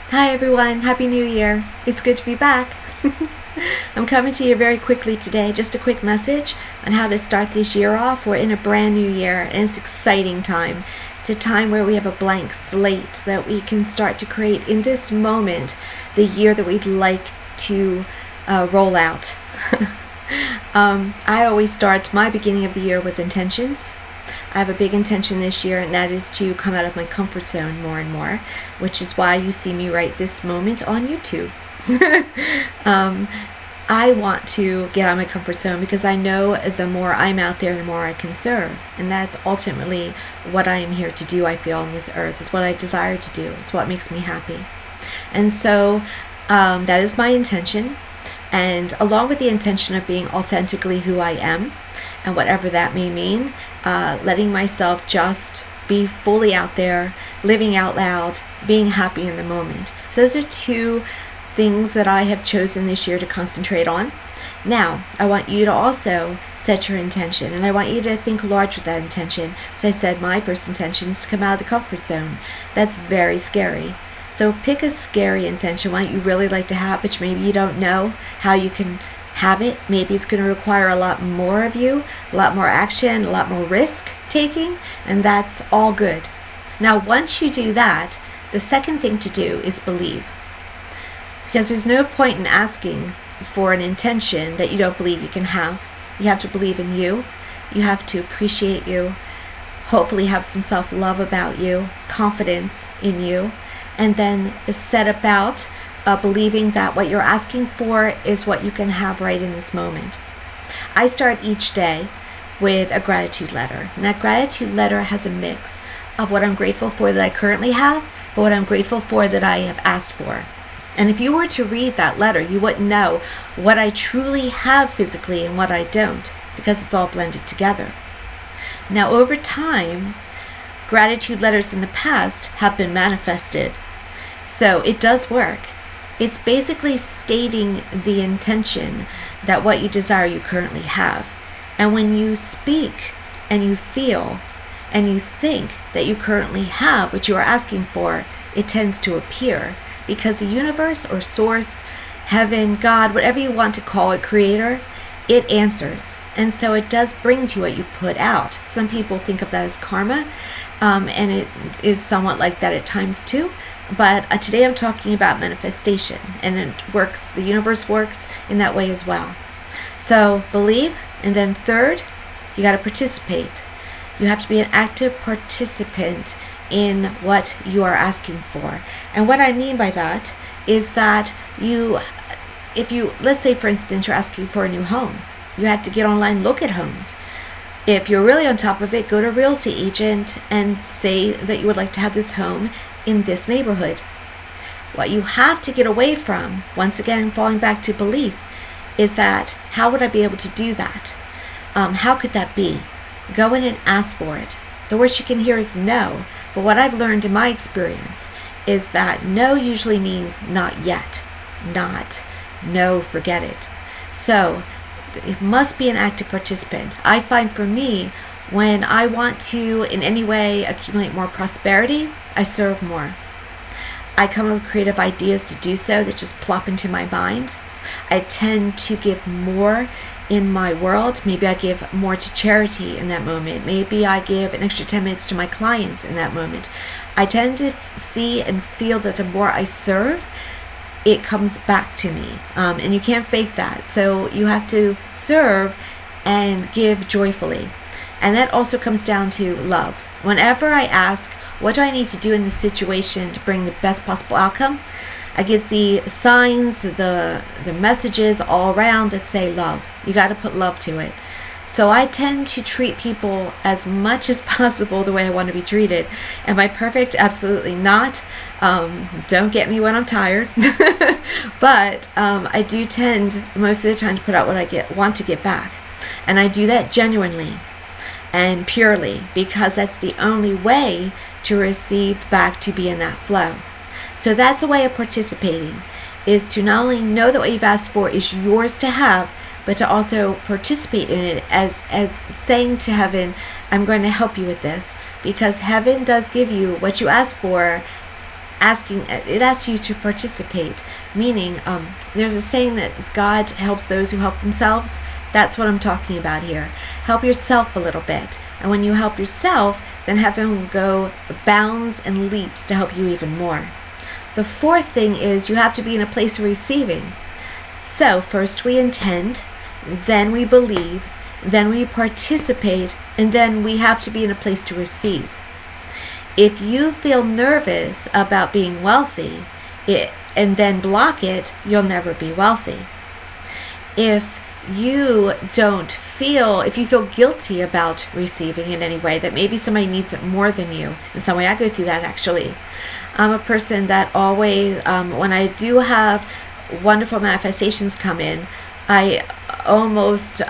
Hi everyone, Happy New Year. It's good to be back. I'm coming to you very quickly today. Just a quick message on how to start this year off. We're in a brand new year and it's an exciting time. It's a time where we have a blank slate that we can start to create in this moment the year that we'd like to roll out. I always start my beginning of the year with intentions. I have a big intention this year, and that is to come out of my comfort zone more and more, which is why you see me right this moment on YouTube. I want to get out of my comfort zone because I know the more I'm out there, the more I can serve. And that's ultimately what I am here to do, I feel, on this earth. It's what I desire to do. It's what makes me happy. And so that is my intention. And along with the intention of being authentically who I am, and whatever that may mean, letting myself just be fully out there, living out loud, being happy in the moment. So those are two things that I have chosen this year to concentrate on. Now, I want you to also set your intention, and I want you to think large with that intention. As I said, my first intention is to come out of the comfort zone. That's very scary. So pick a scary intention, one you really like to have, but maybe you don't know how you can have it. Maybe it's going to require a lot more of you, a lot more action, a lot more risk taking, and that's all good. Now, once you do that, the second thing to do is believe. Because there's no point in asking for an intention that you don't believe you can have. You have to believe in you. You have to appreciate you. Hopefully have some self-love about you, confidence in you, and then set about believing that what you're asking for is what you can have right in this moment. I start each day with a gratitude letter. And that gratitude letter has a mix of what I'm grateful for that I currently have, but what I'm grateful for that I have asked for. And if you were to read that letter, you wouldn't know what I truly have physically and what I don't, because it's all blended together. Now, over time, gratitude letters in the past have been manifested. So it does work. It's basically stating the intention that what you desire you currently have. And when you speak and you feel and you think that you currently have what you are asking for, it tends to appear. Because the universe or source, heaven, God, whatever you want to call it, creator, it answers. And so it does bring to you what you put out. Some people think of that as karma, and it is somewhat like that at times too. But today I'm talking about manifestation, and it works, the universe works in that way as well. So believe, and then third, you got to participate. You have to be an active participant in what you are asking for. And what I mean by that is that let's say for instance, you're asking for a new home. You have to get online, look at homes. If you're really on top of it, go to a real estate agent and say that you would like to have this home in this neighborhood. What you have to get away from, once again falling back to belief, is that how would I be able to do that? How could that be? Go in and ask for it. The worst you can hear is no, but what I've learned in my experience is that no usually means not yet, not no, forget it. So it must be an active participant. I find for me, when I want to in any way accumulate more prosperity, I serve more. I come up with creative ideas to do so that just plop into my mind. I tend to give more in my world. Maybe I give more to charity in that moment. Maybe I give an extra 10 minutes to my clients in that moment. I tend to see and feel that the more I serve, it comes back to me. And you can't fake that. So you have to serve and give joyfully. And that also comes down to love. Whenever I ask, what do I need to do in this situation to bring the best possible outcome? I get the signs, the messages all around that say love. You got to put love to it. So I tend to treat people as much as possible the way I want to be treated. Am I perfect? Absolutely not. Don't get me when I'm tired. But I do tend most of the time to put out what I want to get back. And I do that genuinely and purely, because that's the only way to receive back, to be in that flow. So that's a way of participating, is to not only know that what you've asked for is yours to have, but to also participate in it as saying to heaven, I'm going to help you with this, because heaven does give you what you ask for it asks you to participate, meaning there's a saying that God helps those who help themselves. That's what I'm talking about here. Help yourself a little bit, and when you help yourself, then heaven will go bounds and leaps to help you even more. The fourth thing is you have to be in a place of receiving. So first we intend, then we believe, then we participate, and then we have to be in a place to receive. If you feel nervous about being wealthy and then block it, you'll never be wealthy. If you feel guilty about receiving in any way, that maybe somebody needs it more than you, in some way, I go through that actually. I'm a person that always, when I do have wonderful manifestations come in, I almost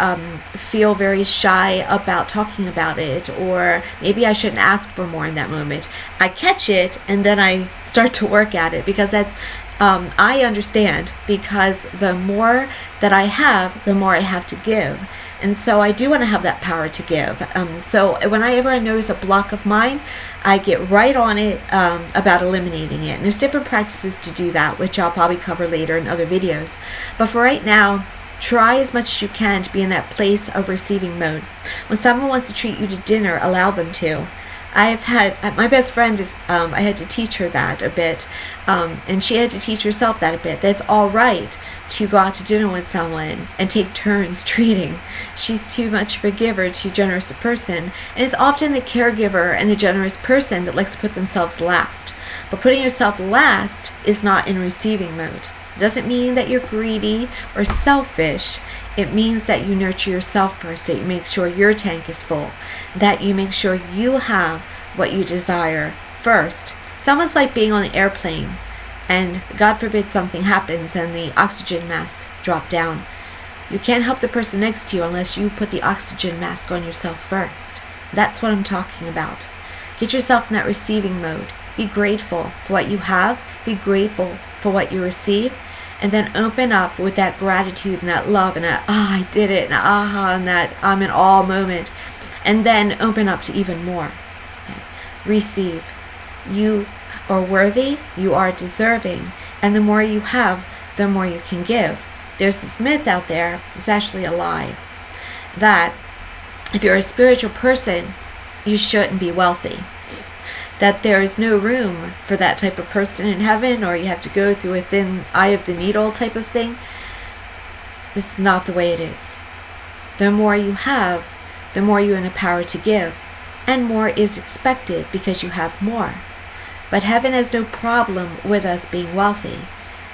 feel very shy about talking about it, or maybe I shouldn't ask for more in that moment. I catch it and then I start to work at it, because that's I understand, because the more that I have, the more I have to give. And so I do want to have that power to give. So whenever I notice a block of mine, I get right on it about eliminating it. And there's different practices to do that, which I'll probably cover later in other videos. But for right now, try as much as you can to be in that place of receiving mode. When someone wants to treat you to dinner, allow them to. I've had, my best friend is, I had to teach her that a bit, and she had to teach herself that a bit. That's all right to go out to dinner with someone and take turns treating. She's too much of a giver, too generous a person, and it's often the caregiver and the generous person that likes to put themselves last. But putting yourself last is not in receiving mode. It doesn't mean that you're greedy or selfish. It means that you nurture yourself first, that you make sure your tank is full, that you make sure you have what you desire first. It's almost like being on an airplane and God forbid something happens and the oxygen masks drop down. You can't help the person next to you unless you put the oxygen mask on yourself first. That's what I'm talking about. Get yourself in that receiving mode. Be grateful for what you have. Be grateful for what you receive. And then open up with that gratitude and that love and that, I did it, and aha, and that I'm in awe moment. And then open up to even more. Okay. Receive. You are worthy, you are deserving, and the more you have, the more you can give. There's this myth out there, it's actually a lie, that if you're a spiritual person, you shouldn't be wealthy. That there is no room for that type of person in heaven, or you have to go through a thin eye of the needle type of thing. It's not the way it is. The more you have, the more you're in a power to give, and more is expected because you have more. But heaven has no problem with us being wealthy.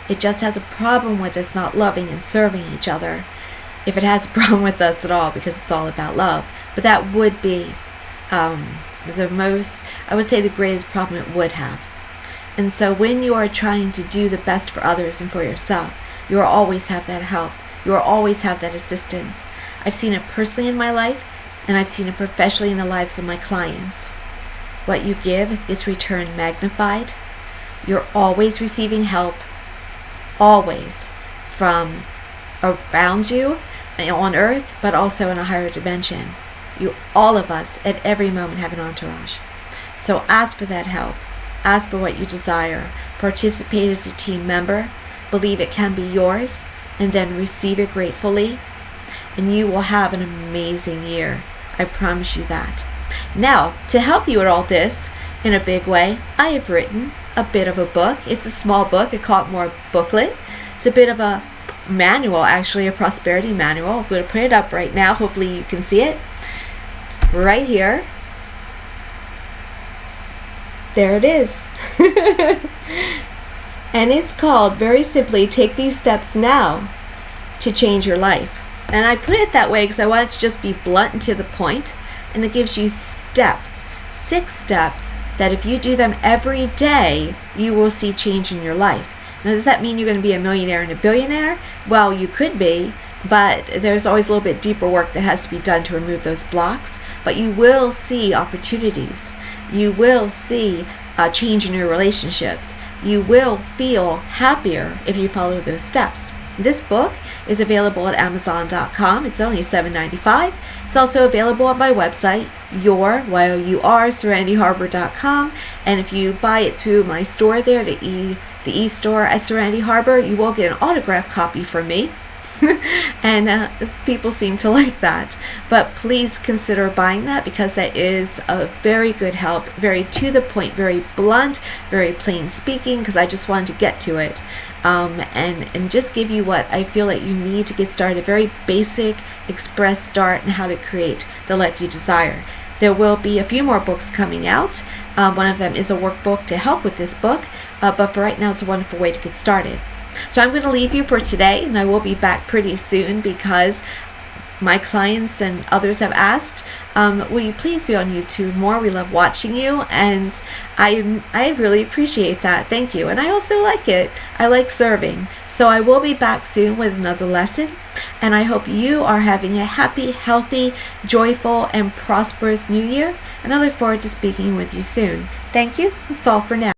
It just has a problem with us not loving and serving each other. If it has a problem with us at all, because it's all about love. But that would be the most, I would say, the greatest problem it would have. And so when you are trying to do the best for others and for yourself, you will always have that help. You will always have that assistance. I've seen it personally in my life, and I've seen it professionally in the lives of my clients. What you give is returned magnified. You're always receiving help, always, from around you on earth, but also in a higher dimension. You, all of us, at every moment have an entourage. So ask for that help. Ask for what you desire. Participate as a team member. Believe it can be yours, and then receive it gratefully. And you will have an amazing year. I promise you that. Now, to help you with all this in a big way, I have written a bit of a book. It's a small book. I call it more booklet. It's a bit of a manual, actually, a prosperity manual. I'm going to put it up right now. Hopefully you can see it. Right here. There it is. And it's called, very simply, Take These Steps Now to Change Your Life. And I put it that way because I want it to just be blunt and to the point. And it gives you steps, 6 steps, that if you do them every day, you will see change in your life. Now, does that mean you're going to be a millionaire and a billionaire? Well, you could be, but there's always a little bit deeper work that has to be done to remove those blocks. But you will see opportunities. You will see a change in your relationships. You will feel happier if you follow those steps. This book is available at Amazon.com. It's only $7.95. It's also available at my website, SerenityHarbor.com. And if you buy it through my store there, the e-store at Serenity Harbor, you will get an autographed copy from me. And people seem to like that. But please consider buying that, because that is a very good help, very to the point, very blunt, very plain speaking, because I just wanted to get to it. And just give you what I feel like you need to get started, a very basic express start on how to create the life you desire. There will be a few more books coming out. One of them is a workbook to help with this book, but for right now it's a wonderful way to get started. So I'm going to leave you for today, and I will be back pretty soon because my clients and others have asked, will you please be on YouTube more? We love watching you, and I really appreciate that. Thank you. And I also like it. I like serving. So I will be back soon with another lesson, and I hope you are having a happy, healthy, joyful, and prosperous new year, and I look forward to speaking with you soon. Thank you. That's all for now.